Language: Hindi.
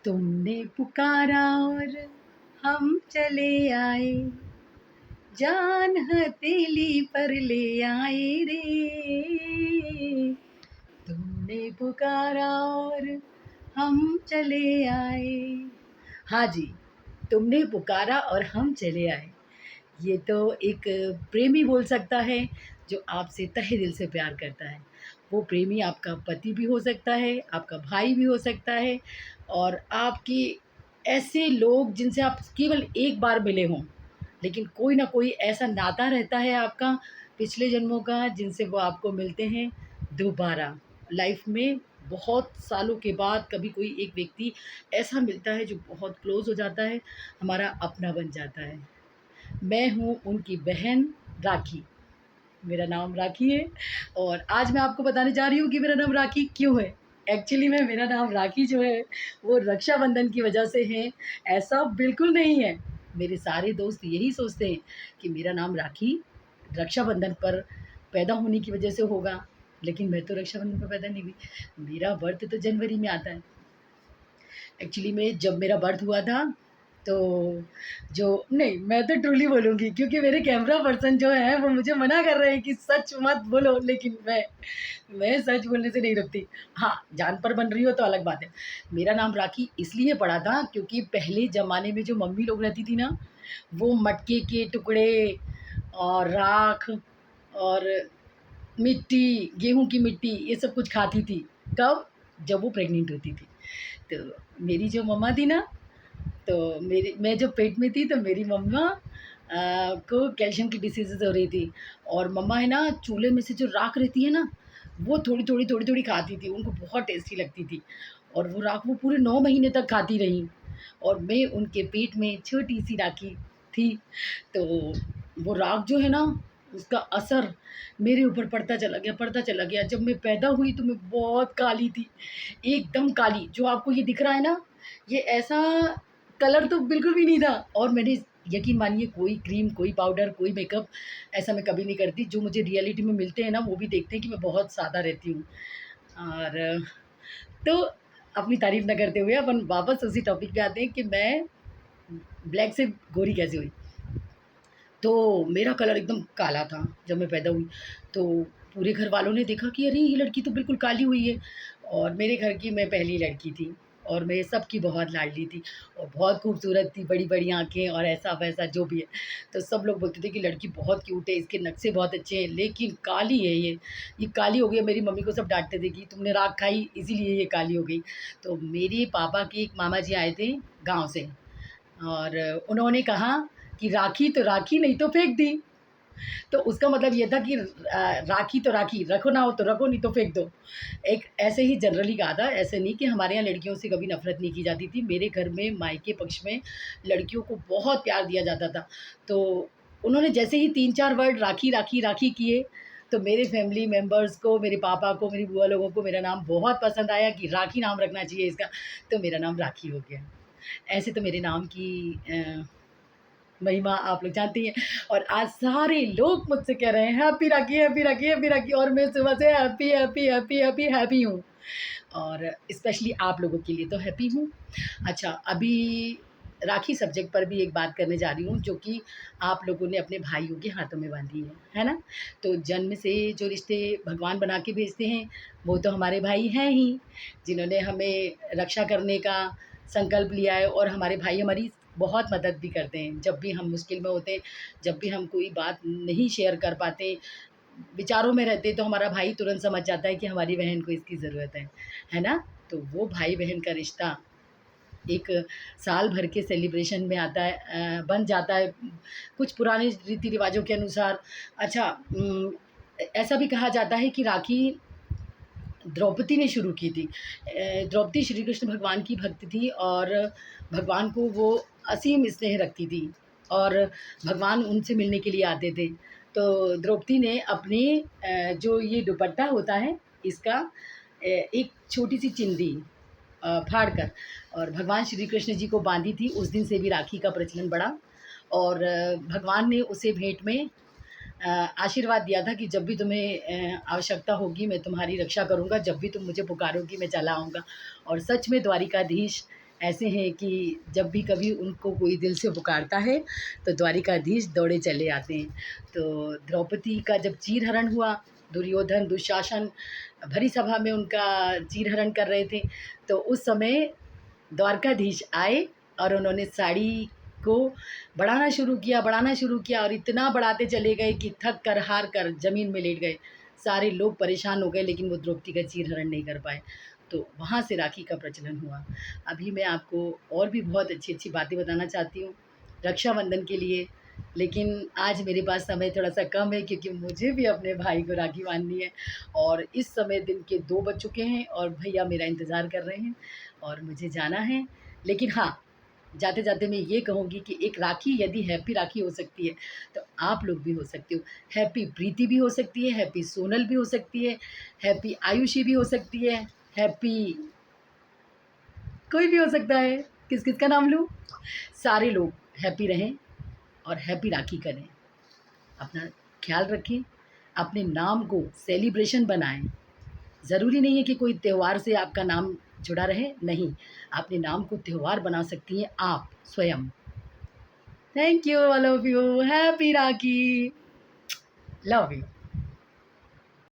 तुमने पुकारा और हम चले आए, जान हथेली पर ले आए रे। तुमने पुकारा और हम चले आए। हाँ जी, तुमने पुकारा और हम चले आए। ये तो एक प्रेमी बोल सकता है जो आपसे तहे दिल से प्यार करता है। वो प्रेमी आपका पति भी हो सकता है, आपका भाई भी हो सकता है और आपके ऐसे लोग जिनसे आप केवल एक बार मिले हों, लेकिन कोई ना कोई ऐसा नाता रहता है आपका पिछले जन्मों का जिनसे वो आपको मिलते हैं दोबारा लाइफ में। बहुत सालों के बाद कभी कोई एक व्यक्ति ऐसा मिलता है जो बहुत क्लोज़ हो जाता है, हमारा अपना बन जाता है। मैं हूँ उनकी बहन राखी। मेरा नाम राखी है और आज मैं आपको बताने जा रही हूँ कि मेरा नाम राखी क्यों है। एक्चुअली में मेरा नाम राखी जो है वो रक्षाबंधन की वजह से है, ऐसा बिल्कुल नहीं है। मेरे सारे दोस्त यही सोचते हैं कि मेरा नाम राखी रक्षाबंधन पर पैदा होने की वजह से होगा, लेकिन मैं तो रक्षाबंधन पर पैदा नहीं हुई। मेरा बर्थ तो जनवरी में आता है। एक्चुअली में जब मेरा बर्थ हुआ था तो जो नहीं, मैं तो ट्रूली बोलूँगी क्योंकि मेरे कैमरा पर्सन जो है वो मुझे मना कर रहे हैं कि सच मत बोलो, लेकिन मैं सच बोलने से नहीं रुकती। हाँ, जान पर बन रही हो तो अलग बात है। मेरा नाम राखी इसलिए पड़ा था क्योंकि पहले ज़माने में जो मम्मी लोग रहती थी ना, वो मटके के टुकड़े और राख और मिट्टी, गेहूँ की मिट्टी ये सब कुछ खाती थी। कब? जब वो प्रेग्नेंट होती थी। तो मेरी जो मम्मा थी ना, तो मेरी मैं जब पेट में थी तो मेरी मम्मा को कैल्शियम की डिसीज़ेज़ हो रही थी और मम्मा है ना चूल्हे में से जो राख रहती है ना, वो थोड़ी-थोड़ी खाती थी, उनको बहुत टेस्टी लगती थी और वो राख वो पूरे 9 महीने तक खाती रहीं और मैं उनके पेट में छोटी-सी राखी थी। तो वो राख जो है ना, उसका असर मेरे ऊपर पड़ता चला गया। जब मैं पैदा हुई तो मैं बहुत काली थी, एकदम काली। जो आपको ये दिख रहा है ना, ये ऐसा कलर तो बिल्कुल भी नहीं था और मैंने यकीन मानिए कोई क्रीम, कोई पाउडर, कोई मेकअप ऐसा मैं कभी नहीं करती। जो मुझे रियलिटी में मिलते हैं ना, वो भी देखते हैं कि मैं बहुत सादा रहती हूँ। और तो अपनी तारीफ़ ना करते हुए अपन वापस उसी टॉपिक पे आते हैं कि मैं ब्लैक से गोरी कैसे हुई। तो मेरा कलर एकदम काला था जब मैं पैदा हुई। तो पूरे घर वालों ने देखा कि अरे! ये लड़की तो बिल्कुल काली हुई है और मेरे घर की मैं पहली लड़की थी और मैं सबकी बहुत लाडली थी और बहुत खूबसूरत थी, बड़ी-बड़ी आँखें और ऐसा-वैसा जो भी है। तो सब लोग बोलते थे कि लड़की बहुत क्यूट है, इसके नक्शे बहुत अच्छे हैं, लेकिन काली है ये काली हो गई है। मेरी मम्मी को सब डाँटते थे कि तुमने राख खाई इसीलिए ये काली हो गई। तो मेरे पापा के एक मामा जी आए थे गाँव से और उन्होंने कहा कि राखी तो राखी नहीं तो फेंक दी। तो उसका मतलब ये था कि राखी तो राखी, रखो ना हो तो रखो नहीं तो फेंक दो। एक ऐसे ही जनरली कहा था, ऐसे नहीं कि हमारे यहाँ लड़कियों से कभी नफ़रत नहीं की जाती थी। मेरे घर में मायके पक्ष में लड़कियों को बहुत प्यार दिया जाता था। तो उन्होंने जैसे ही 3-4 वर्ड राखी, राखी, राखी किए, तो मेरे फैमिली मेंबर्स को, मेरे पापा को, मेरी बुआ लोगों को मेरा नाम बहुत पसंद आया कि राखी नाम रखना चाहिए इसका, तो मेरा नाम राखी हो गया। ऐसे तो मेरे नाम की महिमा आप लोग जानती हैं और आज सारे लोग मुझसे कह रहे हैं हैप्पी राखी, हैप्पी राखी, हैप्पी राखी और मैं सुबह से happy, happy, happy, happy, happy हूँ और स्पेशली आप लोगों के लिए तो हैप्पी हूँ। अच्छा, अभी राखी सब्जेक्ट पर भी एक बात करने जा रही हूँ जो कि आप लोगों ने अपने भाइयों के हाथों में बाँधी है ना? तो जन्म से जो रिश्ते भगवान बना के भेजते हैं, वो तो हमारे भाई हैं ही, जिन्होंने हमें रक्षा करने का संकल्प लिया है और हमारे भाई हमारी बहुत मदद भी करते हैं। जब भी हम मुश्किल में होते हैं, जब भी हम कोई बात नहीं शेयर कर पाते, विचारों में रहते, तो हमारा भाई तुरंत समझ जाता है कि हमारी बहन को इसकी ज़रूरत है ना? तो वो भाई-बहन का रिश्ता एक साल भर के सेलिब्रेशन में आता है, बन जाता है कुछ पुराने रीति-रिवाज़ों के अनुसार। अच्छा, ऐसा भी कहा जाता है कि राखी द्रौपदी ने शुरू की थी। द्रौपदी श्री कृष्ण भगवान की भक्त थी और भगवान को वो असीम स्नेह रखती थी और भगवान उनसे मिलने के लिए आते थे। तो द्रौपदी ने अपने जो ये दुपट्टा होता है इसका एक छोटी-सी चिंदी फाड़ कर और भगवान श्री कृष्ण जी को बाँधी थी। उस दिन से भी राखी का प्रचलन बढ़ा और भगवान ने उसे भेंट में आशीर्वाद दिया था कि जब भी तुम्हें आवश्यकता होगी मैं तुम्हारी रक्षा करूँगा, जब भी तुम मुझे पुकारोगी मैं चला आऊँगा। और सच में द्वारिकाधीश ऐसे हैं कि जब भी कभी उनको कोई दिल से पुकारता है तो द्वारिकाधीश दौड़े चले आते हैं। तो द्रौपदी का जब चीरहरण हुआ, दुर्योधन, दुशासन भरी सभा में उनका चीरहरण कर रहे थे, तो उस समय द्वारकाधीश आए और उन्होंने साड़ी को बढ़ाना शुरू किया और इतना बढ़ाते चले गए कि थक कर, हार कर ज़मीन में लेट गए। सारे लोग परेशान हो गए, लेकिन वो द्रौपदी का चीरहरण नहीं कर पाए। तो वहाँ से राखी का प्रचलन हुआ। अभी मैं आपको और भी बहुत अच्छी-अच्छी बातें बताना चाहती हूँ रक्षाबंधन के लिए, लेकिन आज मेरे पास समय थोड़ा-सा कम है क्योंकि मुझे भी अपने भाई को राखी बाँधनी है और इस समय दिन के 2 बज चुके हैं और भैया मेरा इंतज़ार कर रहे हैं और मुझे जाना है। लेकिन हाँ, जाते-जाते मैं ये कहूँगी कि एक राखी यदि हैप्पी राखी हो सकती है, तो आप लोग भी हो सकते हो। हैप्पी प्रीति भी हो सकती है, हैप्पी सोनल भी हो सकती है, हैप्पी आयुषी भी हो सकती है, हैप्पी कोई भी हो सकता है। किस-किस का नाम लूँ? सारे लोग हैप्पी रहें और हैप्पी राखी करें। अपना ख़्याल रखें, अपने नाम को सेलिब्रेशन बनाएँ। ज़रूरी नहीं है कि कोई त्योहार से आपका नाम जुड़ा रहे, नहीं। अपने नाम को त्योहार बना सकती हैं आप स्वयं। Thank you all of you. Happy rakhi. Love you.